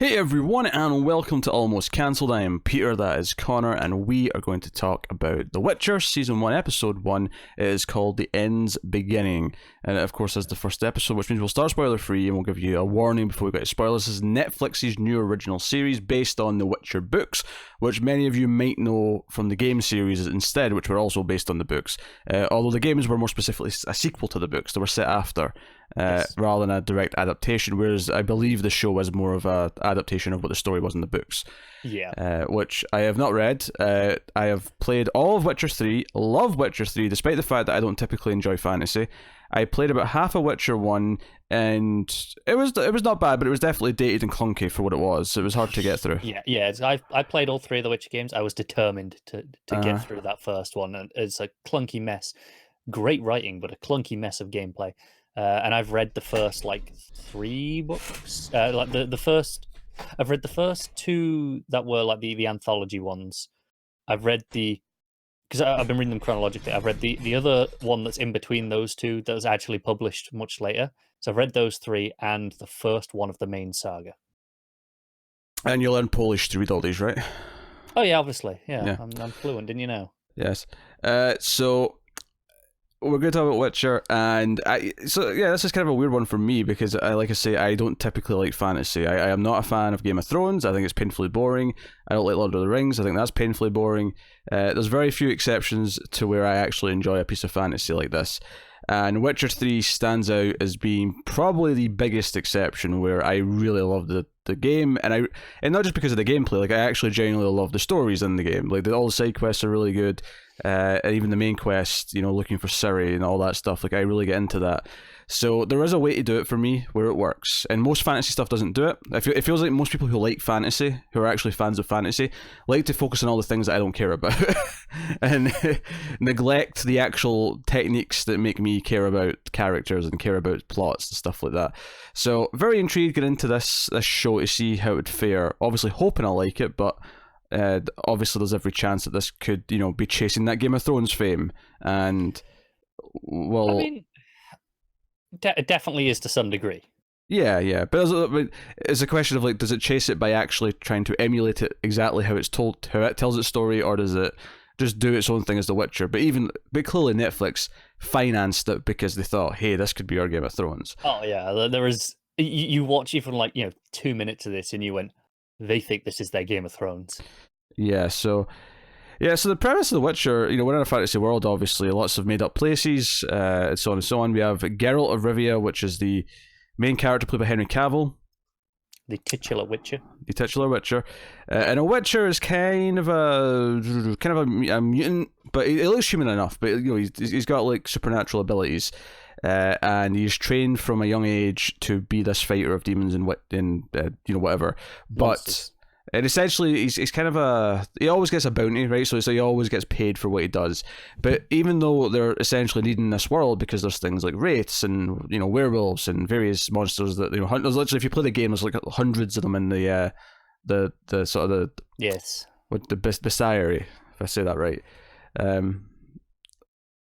Hey everyone, and welcome to Almost Cancelled. I am Peter, that is Connor, and we are going to talk about The Witcher Season 1, Episode 1. It is called The End's Beginning, and of course is the first episode, which means we'll start spoiler free and we'll give you a warning before we get to spoilers. This is Netflix's new original series based on the Witcher books, which many of you might know from the game series instead, which were also based on the books. Although the games were more specifically a sequel to the books, they were set after. Yes. Rather than a direct adaptation, whereas I believe the show is more of a adaptation of what the story was in the books. Yeah. Which I have not read. I have played all of Witcher 3, love Witcher 3, despite the fact that I don't typically enjoy fantasy. I played about half of Witcher 1, and it was not bad, but it was definitely dated and clunky for what it was. It was hard to get through. Yeah. I played all three of the Witcher games. I was determined to get through that first one, and it's a clunky mess. Great writing, but a clunky mess of gameplay. And I've read the first three books. I've read the first two that were like the anthology ones. I've read because I've been reading them chronologically. I've read the other one that's in between those two that was actually published much later. So I've read those three and the first one of the main saga. And you learn Polish to read all these, right? Oh yeah, obviously. Yeah. Yeah. I'm fluent, didn't you know? Yes. So we're going to talk about Witcher, and this is kind of a weird one for me because like I say, I don't typically like fantasy. I am not a fan of Game of Thrones. I think it's painfully boring. I don't like Lord of the Rings. I think that's painfully boring. There's very few exceptions to where I actually enjoy a piece of fantasy like this. And Witcher 3 stands out as being probably the biggest exception where I really love the game, and not just because of the gameplay, like I actually genuinely love the stories in the game. Like all the side quests are really good, and even the main quest, looking for Ciri and all that stuff, like I really get into that. So there is a way to do it for me where it works, and most fantasy stuff doesn't do it. It feels like most people who like fantasy, who are actually fans of fantasy, like to focus on all the things that I don't care about and neglect the actual techniques that make me care about characters and care about plots and stuff like that. So very intrigued getting into this show to see how it would fare. Obviously hoping I like it, but obviously there's every chance that this could be chasing that Game of Thrones fame, and well, I mean, it definitely is to some degree. Yeah, but it's a question of does it chase it by actually trying to emulate it exactly how it's told, how it tells its story, or does it just do its own thing as The Witcher? But clearly Netflix financed it because they thought, hey, this could be our Game of Thrones. Oh yeah, there is. You watch even 2 minutes of this, and you went, they think this is their Game of Thrones. Yeah, so the premise of The Witcher, we're in a fantasy world, obviously, lots of made-up places, and so on and so on. We have Geralt of Rivia, which is the main character played by Henry Cavill. The titular Witcher. And a Witcher is kind of a mutant, but he looks human enough, but he's got supernatural abilities. And he's trained from a young age to be this fighter of demons and whatever. Monsters. And essentially, he's kind of he always gets a bounty, right? So he always gets paid for what he does. But even though they're essentially leading this world, because there's things like wraiths and werewolves and various monsters that hunt. There's literally, if you play the game, there's hundreds of them in the sort of the yes, what the bestiary, if I say that right.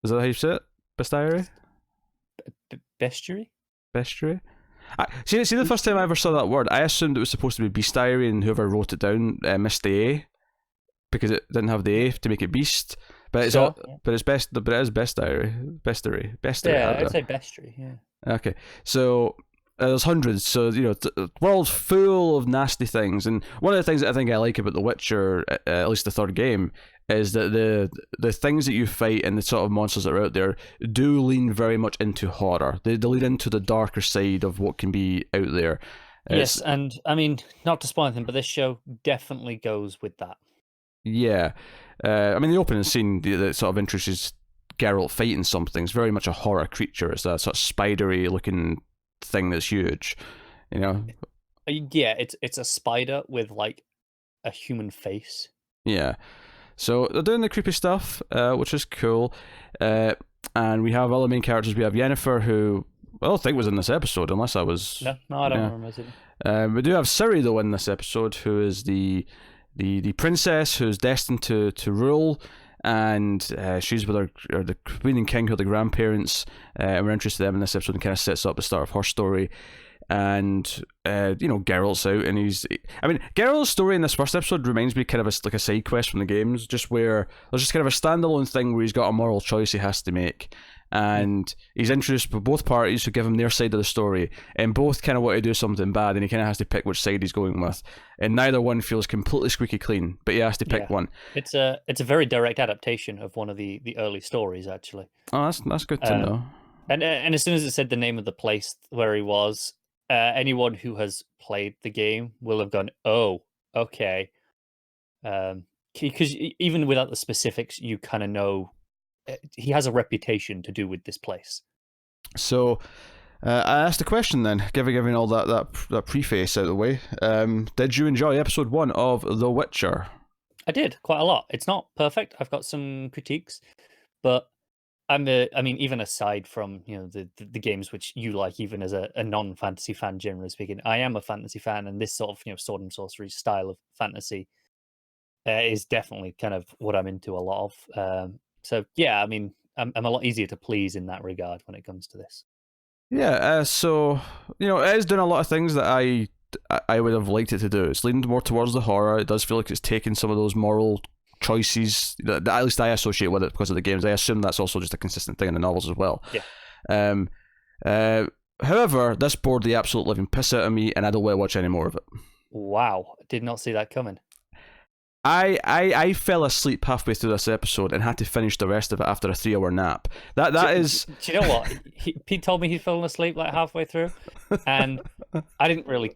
Is that how you say it? Bestiary? Bestiary. See, the first time I ever saw that word, I assumed it was supposed to be bestiary, and whoever wrote it down missed the A because it didn't have the A to make it beast. But it's Sure, but it is bestiary. Yeah, I'd say bestiary. Yeah. Okay, so there's hundreds. So the world's full of nasty things, and one of the things that I think I like about The Witcher, at least the third game, is that the things that you fight and the sort of monsters that are out there do lean very much into horror. They lean into the darker side of what can be out there. Yes, and I mean, not to spoil anything, but this show definitely goes with that. Yeah. I mean, the opening scene that sort of introduces Geralt fighting something is very much a horror creature. It's that sort of spidery looking thing that's huge, Yeah, it's a spider with a human face. Yeah. So they're doing the creepy stuff, which is cool. And we have other main characters. We have Yennefer, who I don't think was in this episode, unless I was... No, I don't remember it. We do have Ciri, though, in this episode, who is the princess who's destined to rule, and she's with the queen and king, who are the grandparents, and we're introduced to them in this episode, and kind of sets up the start of her story. and Geralt's out, and Geralt's story in this first episode reminds me kind of like a side quest from the games, just where there's just kind of a standalone thing where he's got a moral choice he has to make, and he's introduced by both parties who give him their side of the story, and both kind of want to do something bad, and he kind of has to pick which side he's going with, and neither one feels completely squeaky clean, but he has to pick one. It's a very direct adaptation of one of the early stories, actually. Oh, that's good to know. And as soon as it said the name of the place where he was, anyone who has played the game will have gone, oh, okay. Because even without the specifics, you kind of know he has a reputation to do with this place. So, I asked a question then, giving all that preface out of the way. Did you enjoy episode 1 of The Witcher? I did, quite a lot. It's not perfect. I've got some critiques, but even aside from the games which you like, even as a non-fantasy fan, generally speaking, I am a fantasy fan, and this sort of sword and sorcery style of fantasy is definitely kind of what I'm into a lot of. So yeah, I'm a lot easier to please in that regard when it comes to this. Yeah, so it is doing a lot of things that I would have liked it to do. It's leaning more towards the horror. It does feel like it's taking some of those moral choices that at least I associate with it because of the games. I assume that's also just a consistent thing in the novels as well. Yeah. However, this bored the absolute living piss out of me, and I don't want to watch any more of it. Wow, did not see that coming. I fell asleep halfway through this episode and had to finish the rest of it after a 3-hour nap. That is. Do you know what? Pete told me he'd fallen asleep like halfway through, and I didn't really.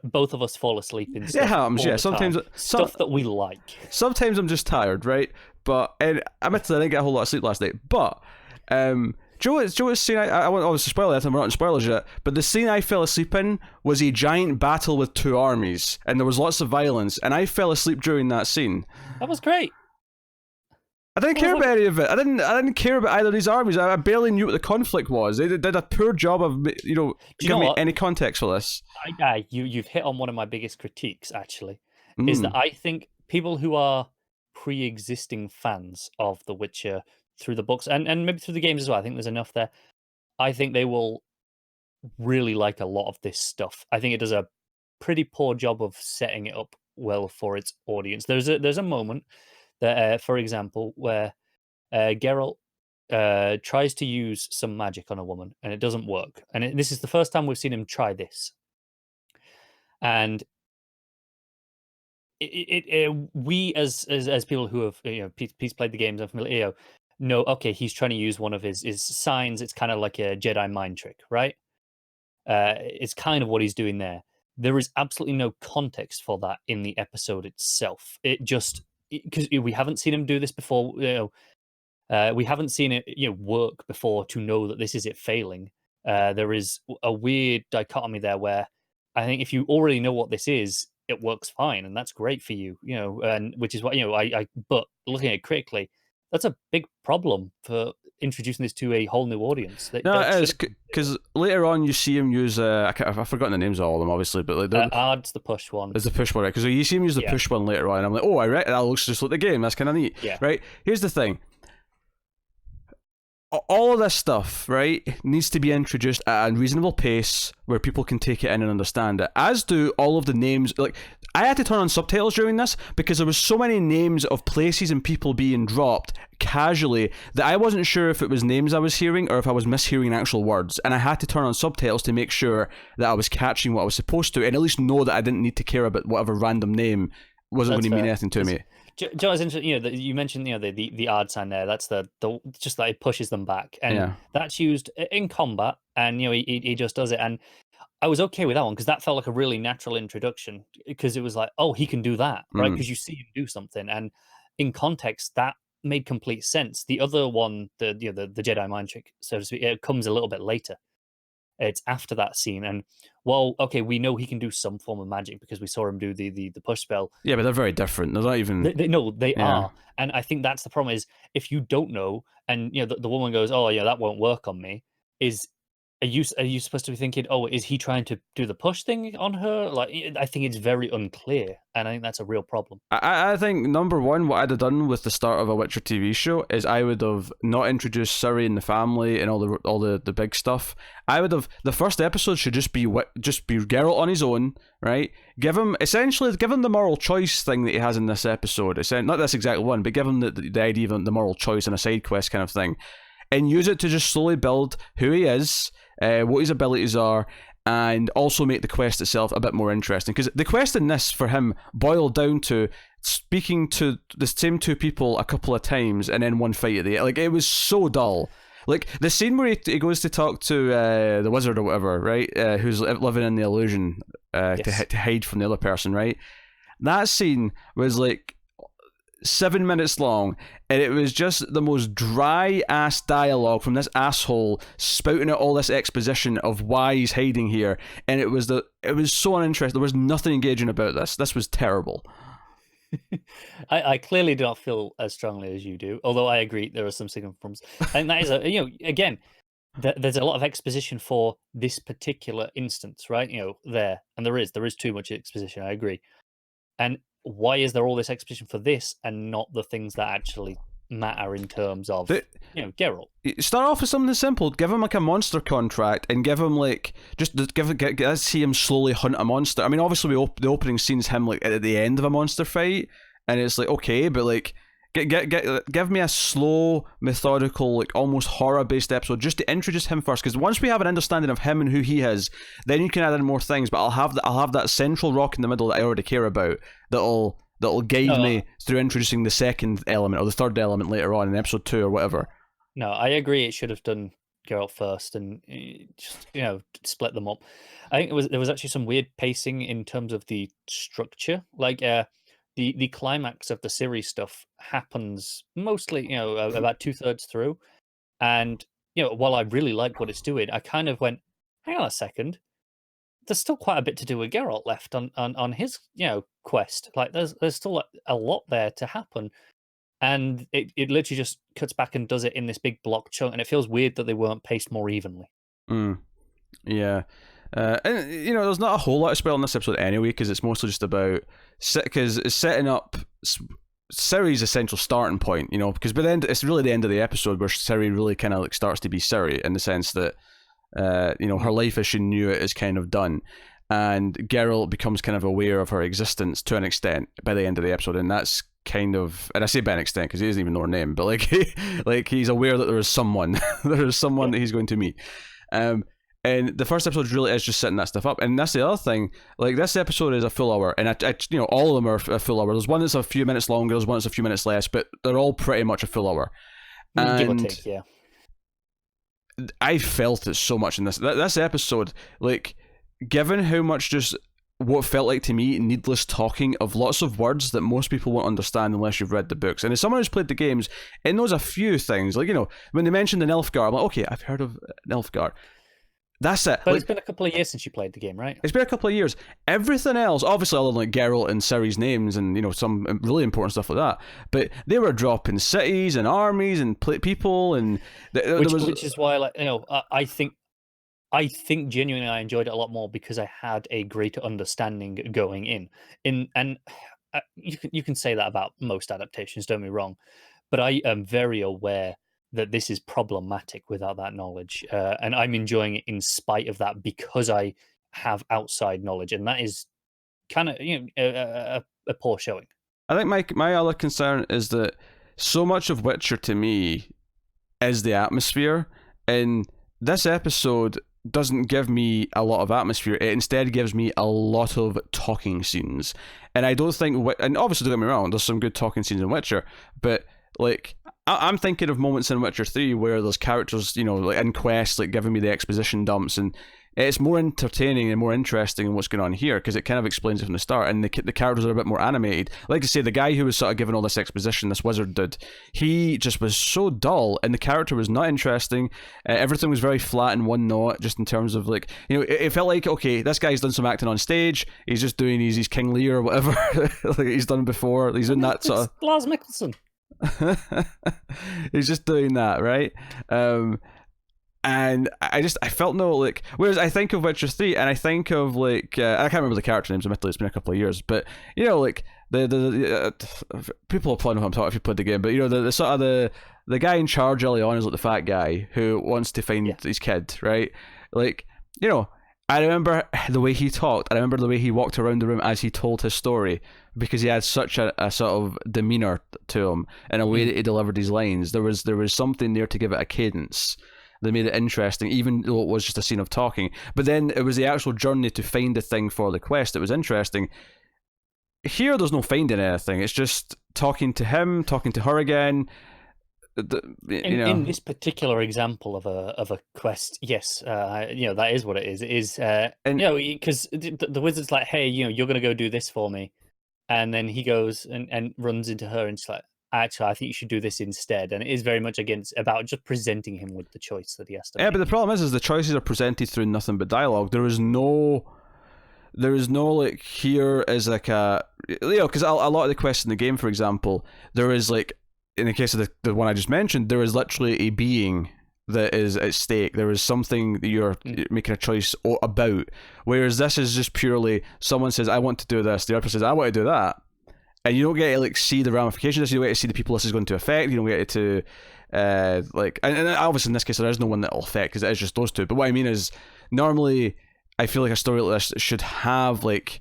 Both of us fall asleep in stuff. It happens, yeah. Sometimes stuff that we like. Sometimes I'm just tired, right? But admittedly, I didn't get a whole lot of sleep last night. But Joe's scene, I won't obviously spoil it, we're not in spoilers yet, but the scene I fell asleep in was a giant battle with 2 armies, and there was lots of violence, and I fell asleep during that scene. That was great. I didn't care about any of it. I didn't care about either of these armies. I barely knew what the conflict was. They did a poor job of giving me any context for this. You've hit on one of my biggest critiques, actually, is that I think people who are pre-existing fans of The Witcher through the books and maybe through the games as well, I think there's enough there. I think they will really like a lot of this stuff. I think it does a pretty poor job of setting it up well for its audience. There's a moment that, for example, where Geralt tries to use some magic on a woman and it doesn't work. And this is the first time we've seen him try this. And we as people who have Pete's played the games and familiar, no, okay, he's trying to use one of his signs. It's kind of like a Jedi mind trick, right? It's kind of what he's doing there. There is absolutely no context for that in the episode itself. It just, because we haven't seen him do this before. We haven't seen it work before to know that this is it failing. There is a weird dichotomy there where I think if you already know what this is, it works fine, and that's great for you, and which is what but looking at it critically, that's a big problem for introducing this to a whole new audience. No, it is, because later on you see him use I've forgotten the names of all of them, obviously, but like Ard's the push one. It's the push one, right? Because you see him use the push one later on, and I'm like, oh, I read that looks just like the game. That's kind of neat, right? Here's the thing. All of this stuff, right, needs to be introduced at a reasonable pace where people can take it in and understand it. As do all of the names. Like, I had to turn on subtitles during this because there was so many names of places and people being dropped casually that I wasn't sure if it was names I was hearing or if I was mishearing actual words. And I had to turn on subtitles to make sure that I was catching what I was supposed to, and at least know that I didn't need to care about whatever random name wasn't going to mean anything to me. Joe, it's interesting. You mentioned the Ard sign there. That's the just that it pushes them back, and that's used in combat. And he just does it, and I was okay with that one because that felt like a really natural introduction because it was like, oh, he can do that, right? Because you see him do something, and in context, that made complete sense. The other one, the Jedi mind trick, so to speak, it comes a little bit later. It's after that scene, and okay, we know he can do some form of magic because we saw him do the push spell. Yeah, but they're very different. They're not even. They are, and I think that's the problem. Is if you don't know, and the woman goes, "Oh yeah, that won't work on me," is Are you supposed to be thinking, oh, is he trying to do the push thing on her? Like, I think it's very unclear, and I think that's a real problem. I think number one, what I'd have done with the start of a Witcher TV show is I would have not introduced Ciri and the family and all the big stuff. I would have, the first episode should just be Geralt on his own, right? Give him the moral choice thing that he has in this episode. It's not this exact one, but give him the idea of the moral choice and a side quest kind of thing, and use it to just slowly build who he is, what his abilities are, and also make the quest itself a bit more interesting. Because the quest in this, for him, boiled down to speaking to the same two people a couple of times and then one fight at the end. Like, it was so dull. Like, the scene where he goes to talk to the wizard or whatever, right, who's living in the illusion Yes. to hide from the other person, right? That scene was like 7 minutes long, and it was just the most dry ass dialogue from this asshole spouting out all this exposition of why he's hiding here, and it was so uninteresting. There was nothing engaging about this. This was terrible. I clearly do not feel as strongly as you do, although I agree there are some significant problems. And that is again, there's a lot of exposition for this particular instance, right? And there is too much exposition. I agree. And why is there all this exposition for this and not the things that actually matter in terms of Geralt? Start off with something simple. Give him like a monster contract, and give him like let's see him slowly hunt a monster. I mean, obviously, the opening scene's him like at the end of a monster fight, and it's like, okay, but like give me a slow, methodical, like almost horror-based episode just to introduce him first. Because once we have an understanding of him and who he is, then you can add in more things. But I'll have that central rock in the middle that I already care about that'll guide me through introducing the second element or the third element later on in episode 2 or whatever. No, I agree. It should have done Geralt first and just split them up. I think there was actually some weird pacing in terms of the structure. Like the climax of the series stuff happens mostly about 2/3 through, and while I really like what it's doing, I kind of went, hang on a second. There's still quite a bit to do with Geralt left on his quest. Like there's still a lot there to happen, and it literally just cuts back and does it in this big block chunk, and it feels weird that they weren't paced more evenly. Yeah. And there's not a whole lot of spell in this episode anyway, because it's mostly just about because it's setting up Ciri's essential starting point. Because by the end, it's really the end of the episode where Ciri really kind of like starts to be Ciri in the sense that her life as she knew it is kind of done, and Geralt becomes kind of aware of her existence to an extent by the end of the episode, and that's kind of, and I say by an extent because he doesn't even know her name, but like he's aware that there is someone that he's going to meet. And the first episode really is just setting that stuff up, and that's the other thing. Like, this episode is a full hour, and all of them are a full hour. There's one that's a few minutes longer, there's one that's a few minutes less, but they're all pretty much a full hour. Give or take, yeah. I felt it so much in this episode. Like, given how much just what felt like to me needless talking of lots of words that most people won't understand unless you've read the books. And as someone who's played the games, it knows a few things. Like, when they mentioned the Nilfgaard, I'm like, okay, I've heard of Nilfgaard. That's it. But it's been a couple of years since you played the game, right? It's been a couple of years. Everything else, obviously, other than like Geralt and Ciri's names and some really important stuff like that, but they were dropping cities and armies and people, and which is why, like, I think genuinely I enjoyed it a lot more because I had a greater understanding going in. And you can say that about most adaptations. Don't be wrong, but I am very aware that this is problematic without that knowledge, and I'm enjoying it in spite of that because I have outside knowledge, and that is kind of a poor showing. I think my other concern is that so much of Witcher to me is the atmosphere, and this episode doesn't give me a lot of atmosphere. It instead gives me a lot of talking scenes, and I don't think, and obviously don't get me wrong, there's some good talking scenes in Witcher, but like, I'm thinking of moments in Witcher 3 where there's characters, like in quests, like giving me the exposition dumps, and it's more entertaining and more interesting in what's going on here because it kind of explains it from the start, and the characters are a bit more animated. Like I say, the guy who was sort of giving all this exposition, this wizard dude, he just was so dull, and the character was not interesting. Everything was very flat in one note, just in terms of like, it felt like, okay, this guy's done some acting on stage, he's just doing he's King Lear or whatever, like he's done before, he's in that sort of... Lars Mikkelsen. He's just doing that, right? and I felt no like. Whereas I think of Witcher 3, and I think of like I can't remember the character names. Admittedly, it's been a couple of years, but you know, like people will probably know what I'm talking if you played the game. But you know, the sort of the guy in charge early on is like the fat guy who wants to find his kid, right? Like, you know, I remember the way he talked. I remember the way he walked around the room as he told his story, because he had such a sort of demeanor to him and a way that he delivered his lines. There was something there to give it a cadence that made it interesting, even though it was just a scene of talking. But then it was the actual journey to find the thing for the quest that was interesting. Here, there's no finding anything. It's just talking to him, talking to her again. In this particular example of a quest, yes, that is what it is. It is, because the wizard's like, hey, you're going to go do this for me. And then he goes and runs into her and she's like, actually, I think you should do this instead. And it is very much about just presenting him with the choice that he has to make. Yeah, but the problem is the choices are presented through nothing but dialogue. There is no like, here is like because a lot of the quests in the game, for example, there is like, in the case of the one I just mentioned, there is literally a being that is at stake. There is something that you're making a choice about. Whereas this is just purely someone says, I want to do this. The other person says, I want to do that. And you don't get to like see the ramifications. You don't get to see the people this is going to affect. You don't get to and obviously in this case there is no one that will affect because it is just those two. But what I mean is, normally I feel like a story like this should have like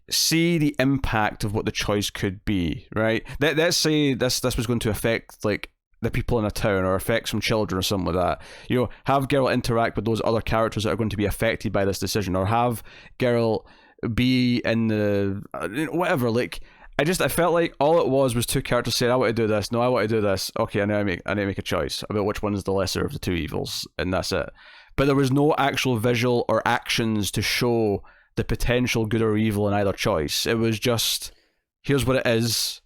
see the impact of what the choice could be, right? Let's say this was going to affect like the people in a town or affect some children or something like that. You know, have Geralt interact with those other characters that are going to be affected by this decision, or have Geralt be in the whatever. Like, I felt like all it was two characters saying, I want to do this, no, I want to do this, okay, I need to make a choice about which one is the lesser of the two evils, and that's it. But there was no actual visual or actions to show the potential good or evil in either choice. It was just, here's what it is.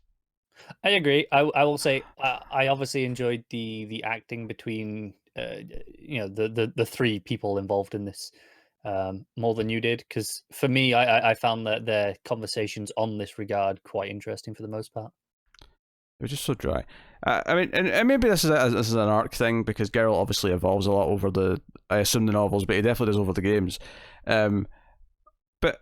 I agree. I will say I obviously enjoyed the acting between the three people involved in this more than you did, because for me I found that their conversations on this regard quite interesting for the most part. It was just so dry. I mean, and maybe this is an arc thing, because Geralt obviously evolves a lot over I assume the novels, but he definitely does over the games. But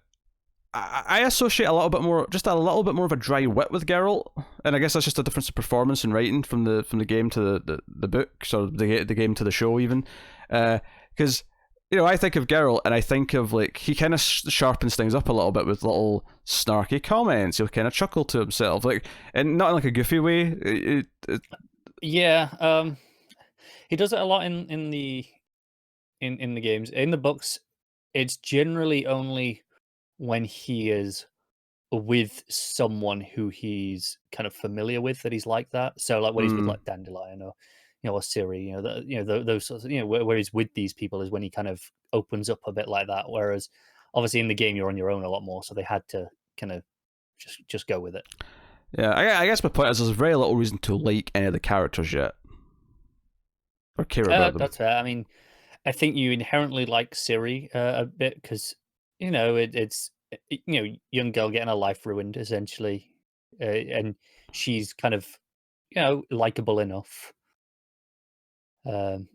I associate a little bit more of a dry wit with Geralt, and I guess that's just a difference of performance and writing from the game to the books, or the game to the show even. Because I think of Geralt and I think of like, he kind of sharpens things up a little bit with little snarky comments. He'll kind of chuckle to himself, like, and not in like a goofy way. Yeah, he does it a lot in the games. In the books, it's generally only when he is with someone who he's kind of familiar with that he's like that. So like when he's with like Dandelion or or Ciri, those sorts of, where he's with these people is when he kind of opens up a bit like that. Whereas obviously in the game you're on your own a lot more, so they had to kind of just go with it. Yeah, I guess my point is there's very little reason to like any of the characters yet, or care about them. That's fair. I mean, I think you inherently like Ciri a bit because it's young girl getting her life ruined essentially, and she's kind of likable enough. Geralt,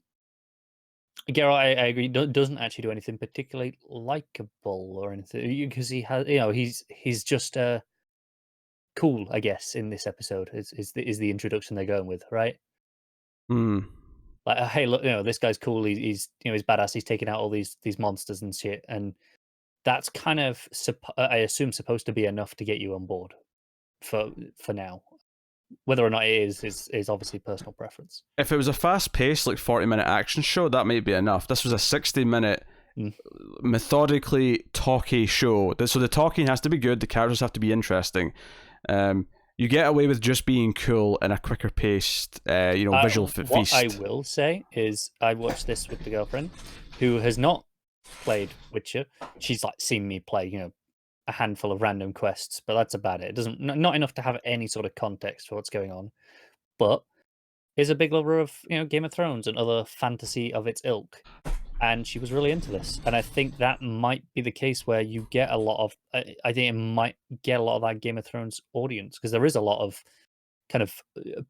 I agree, doesn't actually do anything particularly likable or anything, because he has he's just cool, I guess, in this episode is the introduction they're going with, right? Like, hey, look, this guy's cool. He's he's badass. He's taking out all these monsters and shit, and that's kind of I assume supposed to be enough to get you on board for now. Whether or not it is obviously personal preference. If it was a fast-paced, like 40-minute action show, that might be enough. This was a 60-minute, methodically talky show. So the talking has to be good. The characters have to be interesting. You get away with just being cool in a quicker-paced, visual feast. What I will say is, I watched this with the girlfriend, who has not played Witcher. She's like seen me play, a handful of random quests, but that's about it. It doesn't, not enough to have any sort of context for what's going on, but is a big lover of Game of Thrones and other fantasy of its ilk, and she was really into this. And I think that might be the case where you get a lot of, I think it might get a lot of that Game of Thrones audience, because there is a lot of kind of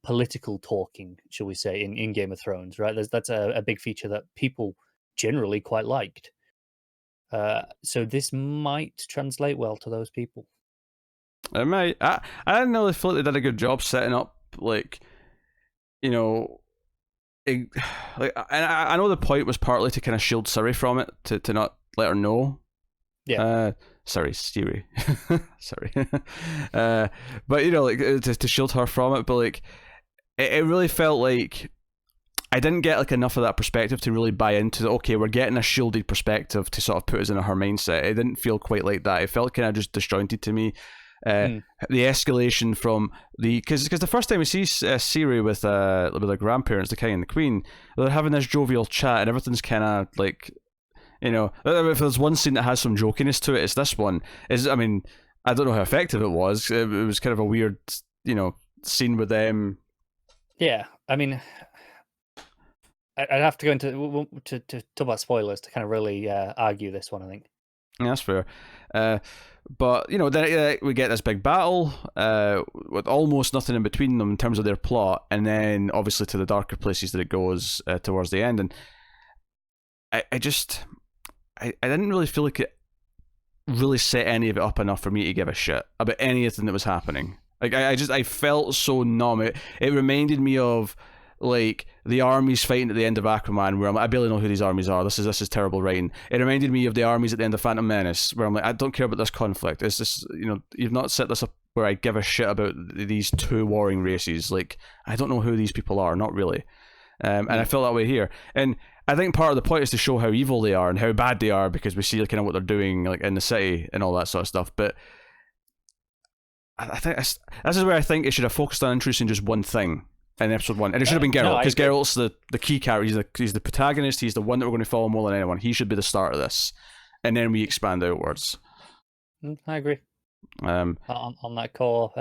political talking, shall we say, in Game of Thrones, right? That's a big feature that people generally quite liked. So this might translate well to those people. It might. I didn't really feel like they did a good job setting up, like, you know, and I know the point was partly to kind of shield Siri from it, to not let her know. Yeah. Sorry, Siri. Sorry. But, you know, like, to shield her from it, but, like, it really felt like I didn't get, like, enough of that perspective to really buy into, okay, we're getting a shielded perspective to sort of put us in her mindset. It didn't feel quite like that. It felt kind of just disjointed to me. The escalation from because the first time we see Siri with her grandparents, the king and the queen, they're having this jovial chat and everything's kind of like, you know, if there's one scene that has some jokiness to it, it's this one. I mean, I don't know how effective it was. It was kind of a weird, you know, scene with them. Yeah, I mean, I'd have to go into to talk about spoilers to kind of really argue this one, I think. Yeah, that's fair. But, you know, then we get this big battle with almost nothing in between them in terms of their plot, and then obviously to the darker places that it goes towards the end. And I didn't really feel like it really set any of it up enough for me to give a shit about anything that was happening. Like, I felt so numb. It reminded me of, like, the armies fighting at the end of Aquaman, where I barely know who these armies are. This is terrible writing. It reminded me of the armies at the end of Phantom Menace, where I'm like, I don't care about this conflict. It's just, you know, you've not set this up where I give a shit about these two warring races. Like, I don't know who these people are, not really. And I felt that way here. And I think part of the point is to show how evil they are and how bad they are, because we see kind of what they're doing, like, in the city and all that sort of stuff. But I think this is where I think it should have focused on introducing just one thing in episode 1, and it should have been Geralt, because Geralt's the key character. He's the protagonist. He's the one that we're going to follow more than anyone. He should be the start of this, and then we expand outwards. I agree. On that core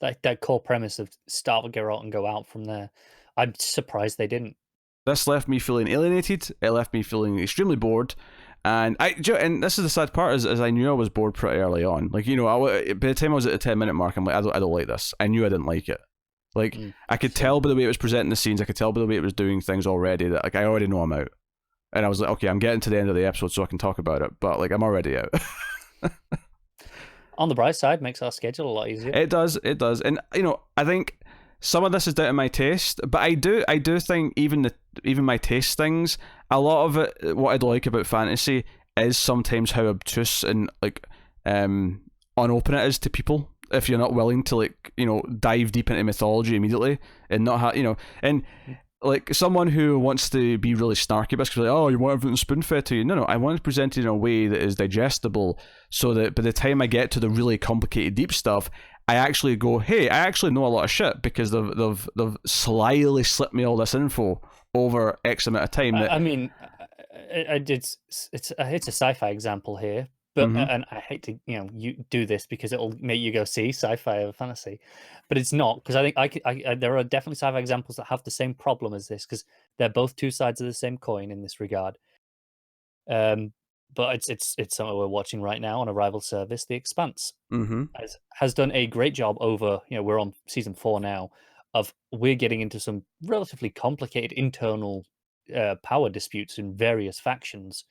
that core premise of start with Geralt and go out from there, I'm surprised they didn't. This left me feeling alienated. It left me feeling extremely bored. And and this is the sad part, is I knew I was bored pretty early on. Like, you know, by the time I was at the 10-minute mark, I'm like, I don't like this. I knew I didn't like it. Like, I could tell by the way it was presenting the scenes, I could tell by the way it was doing things already, that, like, I already know I'm out. And I was like, okay, I'm getting to the end of the episode so I can talk about it, but, like, I'm already out. On the bright side, makes our schedule a lot easier. It does. And, you know, I think some of this is down to my taste, but I do think even my taste things, a lot of it, what I like about fantasy is sometimes how obtuse and, like, unopen it is to people, if you're not willing to, like, you know, dive deep into mythology immediately and not you know, and, like, someone who wants to be really snarky but like, oh, you want everything spoon-fed to you. No, I want it presented in a way that is digestible, so that by the time I get to the really complicated deep stuff, I actually go, hey, I actually know a lot of shit, because they've slyly slipped me all this info over X amount of time. I mean, it's a sci-fi example here. But and I hate to, you know, you do this because it'll make you go see sci-fi over fantasy, but it's not, because I think there are definitely sci-fi examples that have the same problem as this, because they're both two sides of the same coin in this regard. But it's something we're watching right now on a rival service, The Expanse, has done a great job over, you know, we're on season 4 now, of we're getting into some relatively complicated internal power disputes in various factions.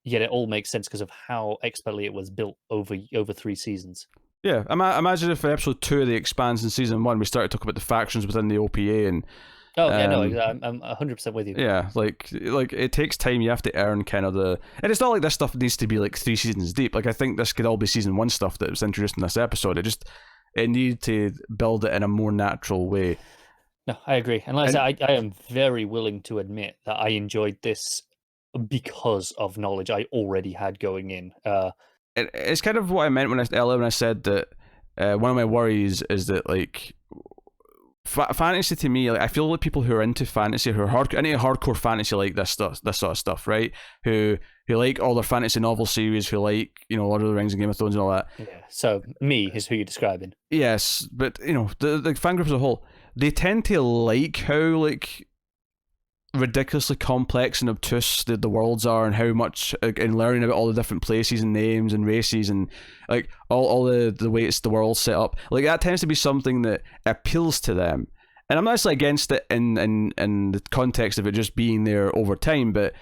Yet it all makes sense because of how expertly it was built over 3 seasons. Yeah, imagine if in episode 2 of The Expanse in season 1 we started talking about the factions within the OPA and. I'm 100% with you. Yeah, like it takes time. You have to earn kind of and it's not like this stuff needs to be like 3 seasons deep. Like, I think this could all be season 1 stuff that was introduced in this episode. It needed to build it in a more natural way. No, I agree. And I am very willing to admit that I enjoyed this because of knowledge I already had going in. It's kind of what I meant when I said that one of my worries is that, like, fantasy to me, like, I feel like people who are into fantasy, who are into hardcore fantasy, like this sort of stuff, right? Who like all their fantasy novel series, who like, you know, Lord of the Rings and Game of Thrones and all that. Yeah. So me is who you're describing. Yes, but, you know, the fan group as a whole, they tend to like how, like, ridiculously complex and obtuse the worlds are, and how much in learning about all the different places and names and races and like all the way it's the world set up, like that tends to be something that appeals to them. And I'm not necessarily against it in the context of it just being there over time, but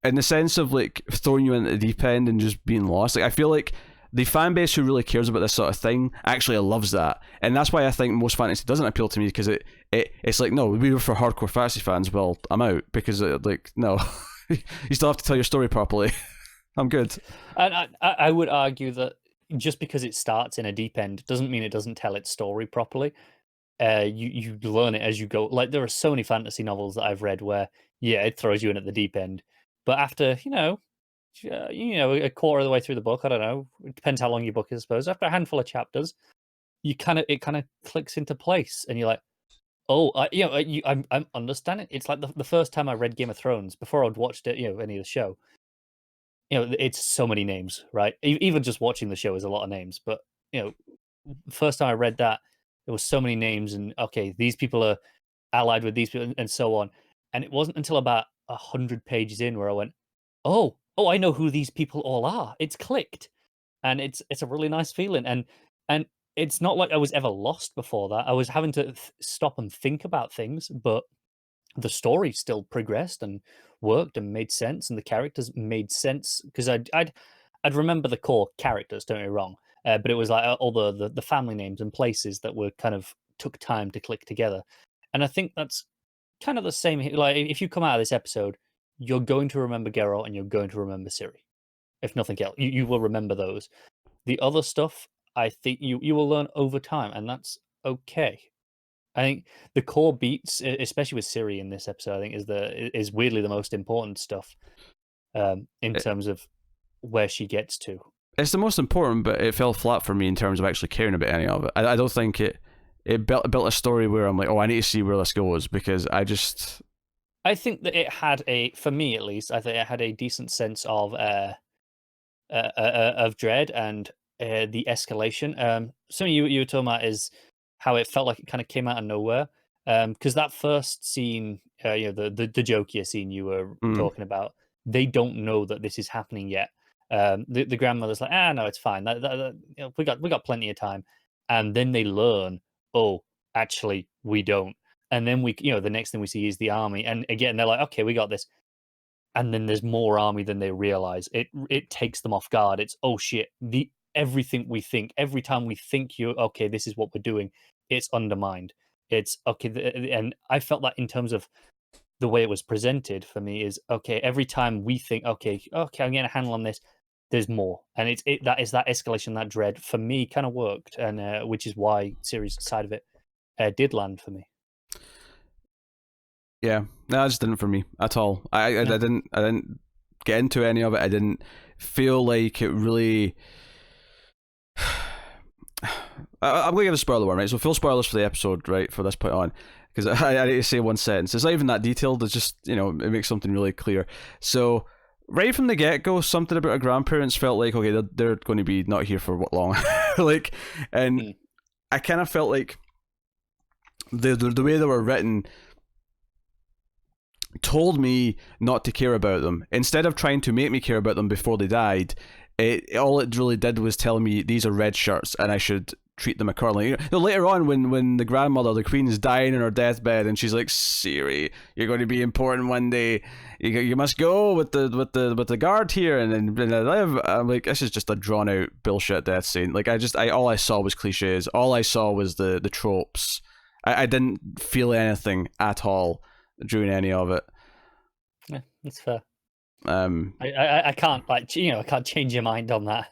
in the sense of like throwing you into the deep end and just being lost, like I feel like the fan base who really cares about this sort of thing actually loves that, and that's why I think most fantasy doesn't appeal to me, because it's like, no, we were for hardcore fantasy fans. Well, I'm out, because like, no, you still have to tell your story properly. I'm good. And I would argue that just because it starts in a deep end doesn't mean it doesn't tell its story properly. You learn it as you go. Like, there are so many fantasy novels that I've read where, yeah, it throws you in at the deep end, but after a quarter of the way through the book, I don't know, it depends how long your book is, I suppose. After a handful of chapters, it kind of clicks into place, and you're like, oh, I'm understanding. It's like the first time I read Game of Thrones, before I'd watched it, any of the show. It's so many names, right? Even just watching the show is a lot of names. But first time I read that, there was so many names, and okay, these people are allied with these people, and so on. And it wasn't until about 100 pages in where I went, oh, I know who these people all are. It's clicked, and it's a really nice feeling. And it's not like I was ever lost before that. I was having to stop and think about things, but the story still progressed and worked and made sense, and the characters made sense, because I'd remember the core characters. Don't get me wrong, but it was like all the family names and places that were kind of took time to click together. And I think that's kind of the same. Like, if you come out of this episode, you're going to remember Geralt and you're going to remember Ciri. If nothing else, you will remember those. The other stuff, I think you will learn over time, and that's okay. I think the core beats, especially with Ciri in this episode, I think is weirdly the most important stuff, in terms of where she gets to. It's the most important, but it fell flat for me in terms of actually caring about any of it. I don't think it built a story where I'm like, oh, I need to see where this goes, because I think that it had for me at least, I think it had a decent sense of dread and the escalation. Something you were talking about is how it felt like it kind of came out of nowhere. Because that first scene, the Jokia scene you were talking about, they don't know that this is happening yet. The grandmother's like, no, it's fine. We got plenty of time. And then they learn, oh, actually, we don't. And then the next thing we see is the army. And again, they're like, okay, we got this. And then there's more army than they realize. It takes them off guard. It's, oh shit, everything we think, every time we think okay, this is what we're doing, it's undermined. It's okay. And I felt that in terms of the way it was presented for me is, okay, every time we think, okay, I'm getting a handle on this, there's more. And that escalation, that dread for me kind of worked. And which is why Ciri's side of it did land for me. Yeah, no, it just didn't for me at all. I didn't get into any of it. I didn't feel like it really. I'm going to give a spoiler warning, right? So full spoilers for the episode, right, for this point on, because I need to say one sentence. It's not even that detailed. It's just, it makes something really clear. So right from the get-go, something about her grandparents felt like, okay, they're going to be not here for what long? And I kind of felt like the way they were written told me not to care about them. Instead of trying to make me care about them before they died, all it really did was tell me these are red shirts and I should treat them accordingly. Later on, when the grandmother, the queen, is dying in her deathbed, and she's like, Ciri, you're going to be important one day. You must go with the guard here, and then I live. I'm like, this is just a drawn out bullshit death scene. Like, all I saw was cliches. All I saw was the tropes. I didn't feel anything at all during any of it. Yeah, that's fair. I can't I can't change your mind on that.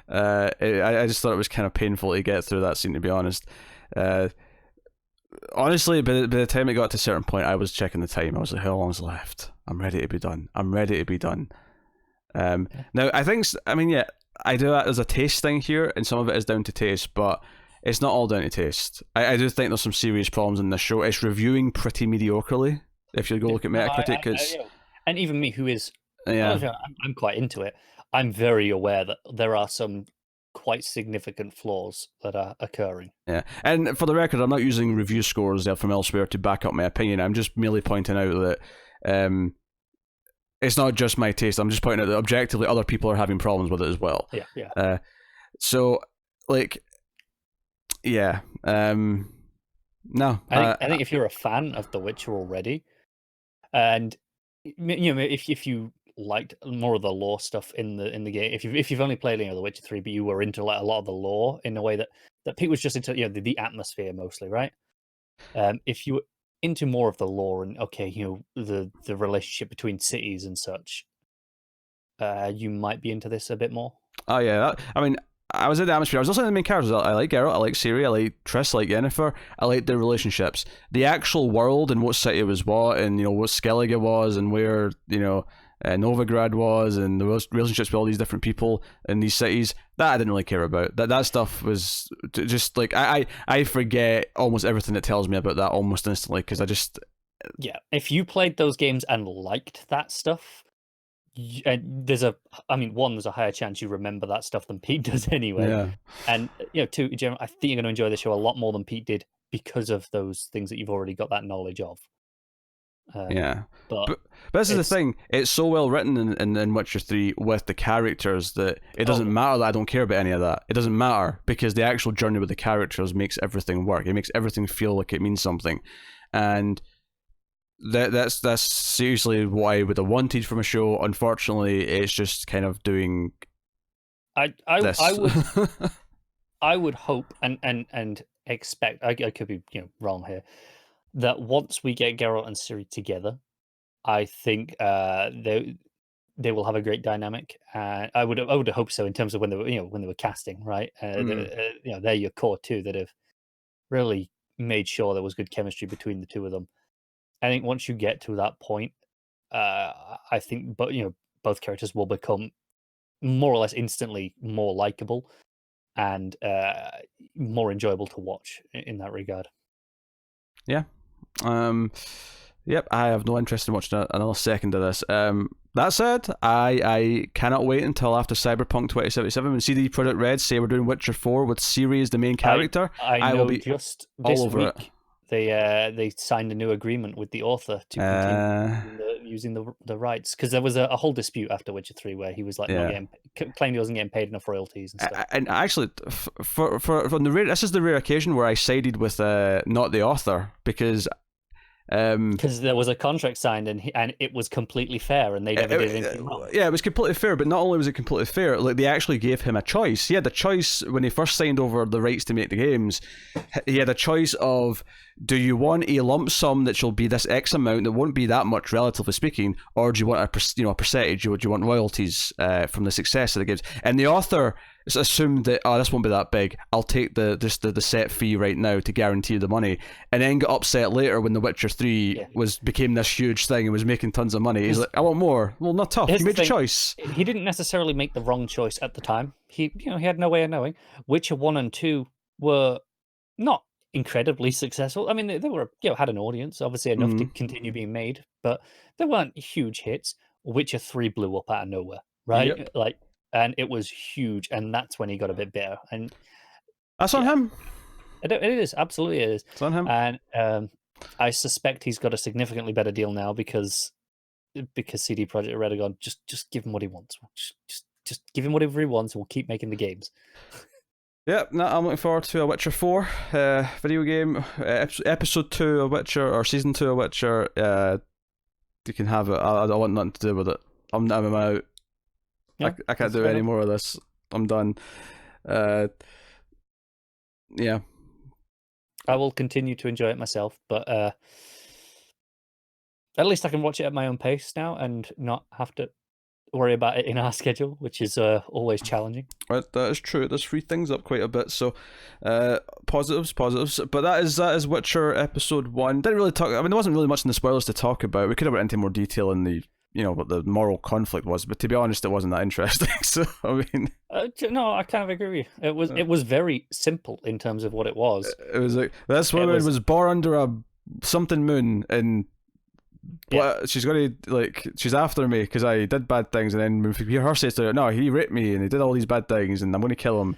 I just thought it was kind of painful to get through that scene, to be honest. Honestly, by the time it got to a certain point, I was checking the time. I was like, how long's left? I'm ready to be done. Now, I do that as a taste thing here, and some of it is down to taste, but it's not all down to taste. I do think there's some serious problems in this show. It's reviewing pretty mediocrely. If you go look at Metacritic, and even me, who is, yeah, I'm quite into it. I'm very aware that there are some quite significant flaws that are occurring. Yeah, and for the record, I'm not using review scores from elsewhere to back up my opinion. I'm just merely pointing out that it's not just my taste. I'm just pointing out that objectively other people are having problems with it as well. Yeah. So, like, yeah. No. I think if you're a fan of The Witcher already, and if you liked more of the lore stuff in the game, if you've only played The Witcher 3, but you were into like a lot of the lore in a way that Pete was just into, the atmosphere mostly, right? If you were into more of the lore and the relationship between cities and such, you might be into this a bit more. Oh yeah, I mean, I was in the atmosphere. I was also in the main characters. I like Geralt, I like Ciri, I like Triss, I like Yennefer. I like their relationships. The actual world and what city was what, and what Skellige was, and where Novigrad was, and the relationships with all these different people in these cities. That I didn't really care about. That stuff was just like I forget almost everything it tells me about that almost instantly because I just If you played those games and liked that stuff, there's a higher chance you remember that stuff than Pete does anyway. Yeah. And two, Jim, I think you're going to enjoy the show a lot more than Pete did because of those things that you've already got that knowledge of. But this is the thing. It's so well written in Witcher 3 with the characters that it doesn't matter that I don't care about any of that. It doesn't matter because the actual journey with the characters makes everything work. It makes everything feel like it means something, and that's seriously what I would have wanted from a show. Unfortunately, it's just kind of doing. I would hope and expect. I could be wrong here. That once we get Geralt and Ciri together, I think they will have a great dynamic. I would hope so in terms of when they were casting, right? They're your core two that have really made sure there was good chemistry between the two of them. I think once you get to that point, I think both characters will become more or less instantly more likable and more enjoyable to watch in that regard. Yeah. Yep, I have no interest in watching another second of this. That said, I cannot wait until after Cyberpunk 2077 when CD Projekt Red say we're doing Witcher 4 with Ciri as the main character. I will be just all over it. They signed a new agreement with the author to continue using the rights because there was a whole dispute after Witcher 3 where he was like claimed he wasn't getting paid enough royalties and stuff. And actually, for this is the rare occasion where I sided with not the author because there was a contract signed and it was completely fair and they never did anything wrong. Yeah, it was completely fair, but not only was it completely fair, like they actually gave him a choice. He had the choice when he first signed over the rights to make the games. He had a choice of, do you want a lump sum that shall be this X amount that won't be that much relatively speaking, or do you want a percentage? Do you want royalties from the success of the games? And the author assumed that this won't be that big. I'll take the set fee right now to guarantee the money, and then got upset later when The Witcher 3 became this huge thing and was making tons of money. He's like, I want more. Well, not tough. You made your choice. He didn't necessarily make the wrong choice at the time. He had no way of knowing. Witcher 1 and 2 were not incredibly successful. I mean, they were had an audience, obviously enough to continue being made, but they weren't huge hits. Witcher 3 blew up out of nowhere, right? Yep. And it was huge, and that's when he got a bit bitter. And that's on him. It is, absolutely it is. It's on him. And I suspect he's got a significantly better deal now because CD Projekt Red have gone, just give him what he wants. Just give him whatever he wants, and we'll keep making the games. Yep, I'm looking forward to a Witcher 4 video game, episode 2 of Witcher, or season 2 of Witcher. You can have it. I don't want nothing to do with it. I'm out. Yeah, I can't do any more of this. I'm done. Yeah. I will continue to enjoy it myself, but at least I can watch it at my own pace now and not have to worry about it in our schedule, which is always challenging. Right, that is true. It does free things up quite a bit. So, positives. But that is Witcher episode 1. Didn't really talk. I mean, there wasn't really much in the spoilers to talk about. We could have went into more detail in the what the moral conflict was, but to be honest, it wasn't that interesting. So I mean, no, I kind of agree. It was very simple in terms of what it was. It was like this woman was born under a something moon, and she's gonna she's after me because I did bad things, and then when her says to her, no, he raped me and he did all these bad things, and I'm gonna kill him.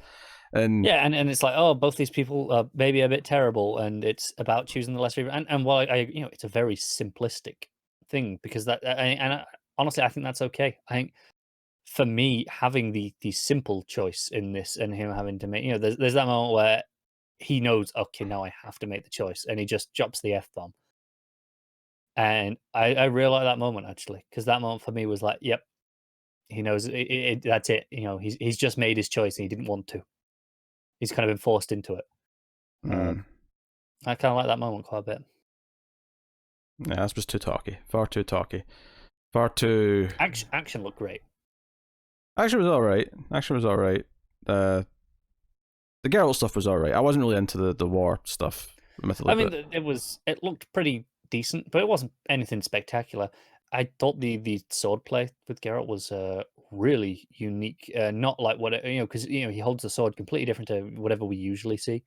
And and it's like, oh, both these people are maybe a bit terrible, and it's about choosing the lesser evil. And while I it's a very simplistic thing because honestly, I think that's okay. I think for me, having the simple choice in this and him having to make, there's that moment where he knows, okay, now I have to make the choice, and he just drops the F-bomb. And I really like that moment, actually, because that moment for me was like, yep, he knows that's it. He's just made his choice and he didn't want to. He's kind of been forced into it. I kind of like that moment quite a bit. Yeah, that's just too talky. Far too talky. Far too... Action looked great. Action was alright. The Geralt stuff was alright. I wasn't really into the war stuff. I mean, it looked pretty decent, but it wasn't anything spectacular. I thought the sword play with Geralt was really unique. Not like what because he holds the sword completely different to whatever we usually see.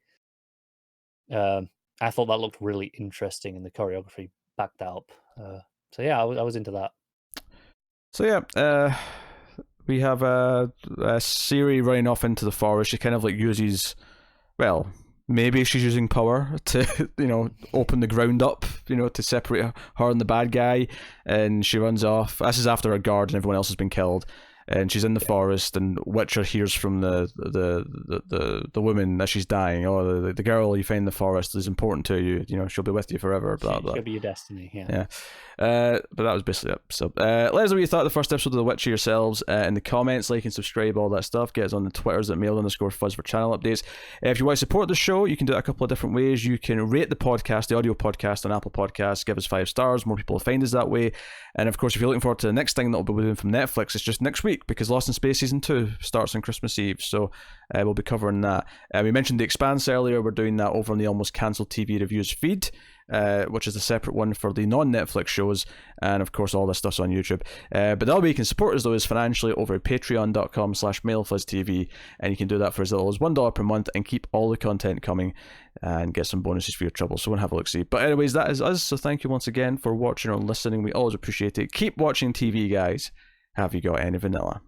I thought that looked really interesting, and the choreography backed that up. So yeah, I was into that. So yeah, we have Ciri running off into the forest. She kind of like uses, well, maybe she's using power to, open the ground up, to separate her and the bad guy. And she runs off. This is after her guard and everyone else has been killed. And she's in the forest, and Witcher hears from the woman that she's dying. Oh, the girl you find in the forest is important to you. She'll be with you forever. Blah blah. She'll be your destiny. Yeah. But that was basically it. So let us know what you thought of the first episode of The Witcher yourselves in the comments. Like and subscribe, all that stuff. Get us on the Twitters at mail_fuzz for channel updates. If you want to support the show, you can do it a couple of different ways. You can rate the podcast, the audio podcast, on Apple Podcasts. Give us 5 stars. More people will find us that way. And of course, if you're looking forward to the next thing that we'll be doing from Netflix, it's just next week, because Lost in Space Season 2 starts on Christmas Eve. So we'll be covering that. We mentioned The Expanse earlier. We're doing that over on the Almost Cancelled TV Reviews feed, which is a separate one for the non-Netflix shows. And of course, all this stuff's on YouTube. But the other way you can support us, though, is financially over at patreon.com/MailFuzzTV. And you can do that for as little as $1 per month and keep all the content coming and get some bonuses for your trouble. So we'll have a look-see. But anyways, that is us. So thank you once again for watching or listening. We always appreciate it. Keep watching TV, guys. Have you got any vanilla?